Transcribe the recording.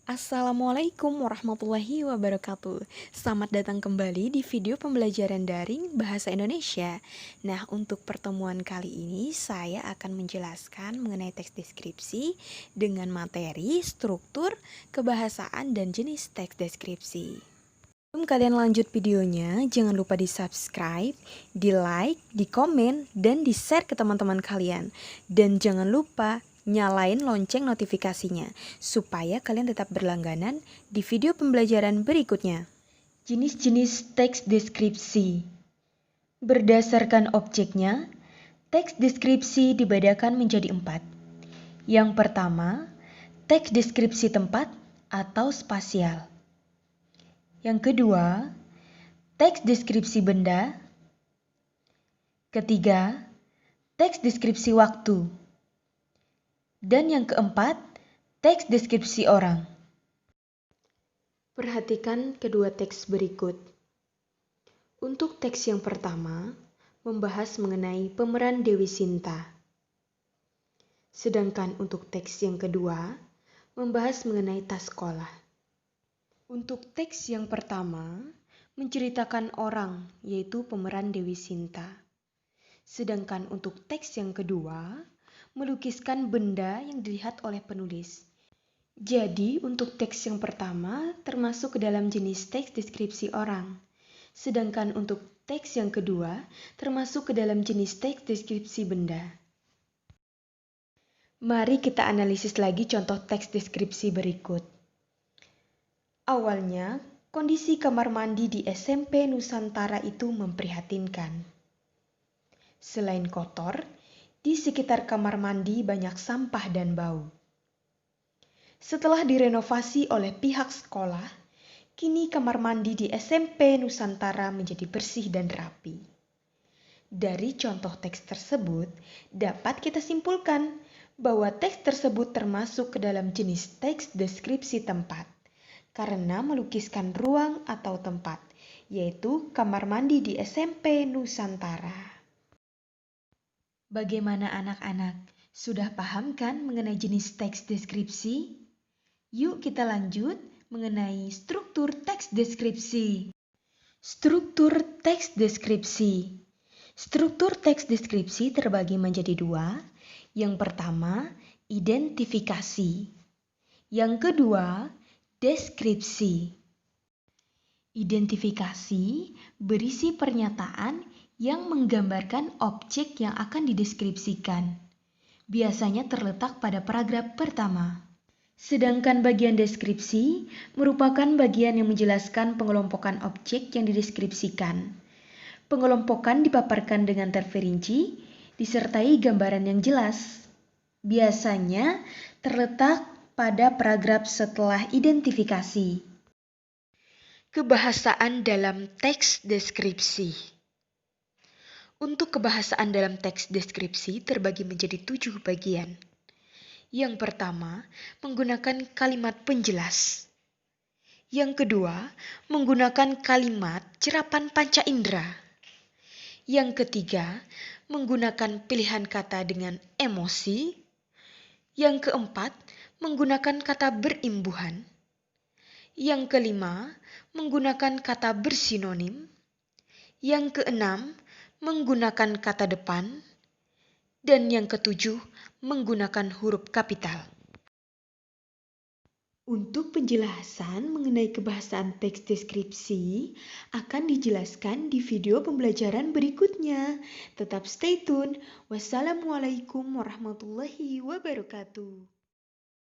Assalamualaikum warahmatullahi wabarakatuh. Selamat datang kembali di video pembelajaran daring Bahasa Indonesia. Nah, untuk pertemuan kali ini saya akan menjelaskan mengenai teks deskripsi dengan materi, struktur, kebahasaan, dan jenis teks deskripsi. Sebelum kalian lanjut videonya, jangan lupa di-subscribe, di-like, di-komen, dan di-share ke teman-teman kalian. Dan jangan lupa nyalain lonceng notifikasinya, supaya kalian tetap berlangganan di video pembelajaran berikutnya. Jenis-jenis teks deskripsi. Berdasarkan objeknya, teks deskripsi dibedakan menjadi 4. Yang pertama, teks deskripsi tempat atau spasial. Yang kedua, teks deskripsi benda. Ketiga, teks deskripsi waktu. Dan yang keempat, teks deskripsi orang. Perhatikan kedua teks berikut. Untuk teks yang pertama, membahas mengenai pemeran Dewi Sinta. Sedangkan untuk teks yang kedua, membahas mengenai tas sekolah. Untuk teks yang pertama, menceritakan orang, yaitu pemeran Dewi Sinta. Sedangkan untuk teks yang kedua, melukiskan benda yang dilihat oleh penulis. Jadi, untuk teks yang pertama termasuk ke dalam jenis teks deskripsi orang. Sedangkan untuk teks yang kedua termasuk ke dalam jenis teks deskripsi benda. Mari kita analisis lagi contoh teks deskripsi berikut. Awalnya, kondisi kamar mandi di SMP Nusantara itu memprihatinkan. Selain kotor, di sekitar kamar mandi banyak sampah dan bau. Setelah direnovasi oleh pihak sekolah, kini kamar mandi di SMP Nusantara menjadi bersih dan rapi. Dari contoh teks tersebut, dapat kita simpulkan bahwa teks tersebut termasuk ke dalam jenis teks deskripsi tempat, karena melukiskan ruang atau tempat, yaitu kamar mandi di SMP Nusantara. Bagaimana anak-anak? Sudah paham kan mengenai jenis teks deskripsi? Yuk kita lanjut mengenai struktur teks deskripsi. Struktur teks deskripsi. Struktur teks deskripsi terbagi menjadi 2. Yang pertama, identifikasi. Yang kedua, deskripsi. Identifikasi berisi pernyataan yang menggambarkan objek yang akan dideskripsikan. Biasanya terletak pada paragraf pertama. Sedangkan bagian deskripsi merupakan bagian yang menjelaskan pengelompokan objek yang dideskripsikan. Pengelompokan dipaparkan dengan terperinci, disertai gambaran yang jelas. Biasanya terletak pada paragraf setelah identifikasi. Kebahasaan dalam teks deskripsi. Untuk kebahasaan dalam teks deskripsi terbagi menjadi 7 bagian. Yang pertama, menggunakan kalimat penjelas. Yang kedua, menggunakan kalimat cerapan panca indera. Yang ketiga, menggunakan pilihan kata dengan emosi. Yang keempat, menggunakan kata berimbuhan. Yang kelima, menggunakan kata bersinonim. Yang keenam, menggunakan kata depan. Dan yang ketujuh, menggunakan huruf kapital. Untuk penjelasan mengenai kebahasaan teks deskripsi akan dijelaskan di video pembelajaran berikutnya. Tetap stay tune. Wassalamualaikum warahmatullahi wabarakatuh.